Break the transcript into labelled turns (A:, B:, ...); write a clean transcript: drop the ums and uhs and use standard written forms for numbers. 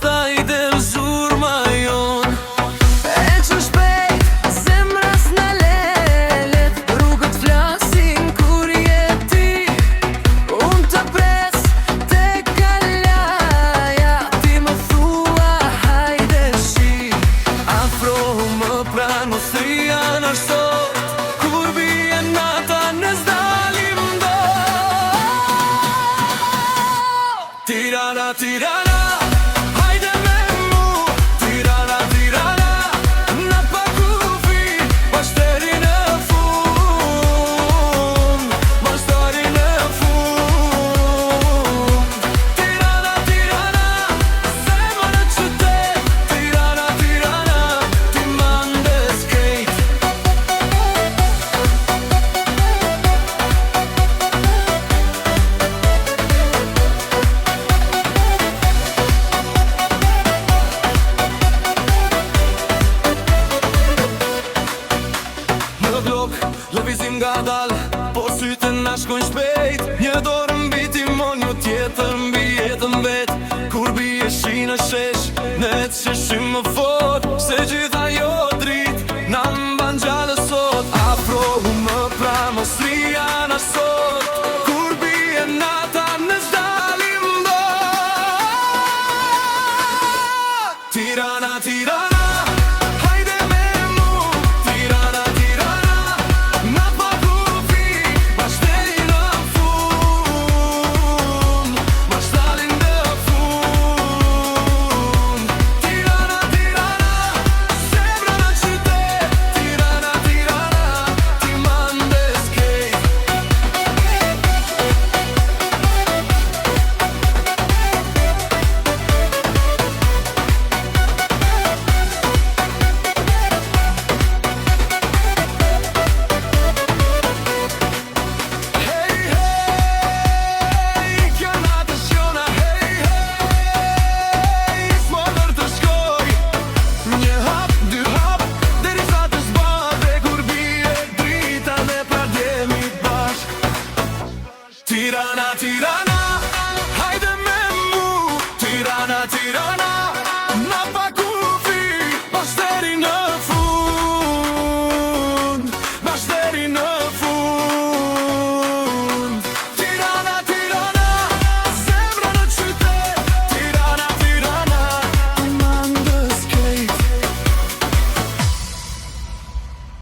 A: pastaj del zurma jon.
B: E që shpejt, zemrës në lelet, rrugët flasin kur je ti. Unë të pres te kalaja, ti më thua hajde shi.
A: Afro më pran mos rian sot, kur bie nata ne zdalim do. Tirana, tirana, hajde me mu. Tirana, tirana, na pa kufi, bashteri në fund, bashteri në fund. Tirana, tirana, zemër në qytet. Tirana, tirana, ti mandes krejt. Në blok, lëvizim nga dal, por sytë na shkojnë shpejt. Një dorë mbi timon, një tjetër mbi jetën vet. Kur bie shi në shesh, ne të sheshim më fort, se gjitha jo drit, na mban gjallë sot. Afro më pra mos rian sot, kur bie nata ne zdalim do. Tirana, tirana,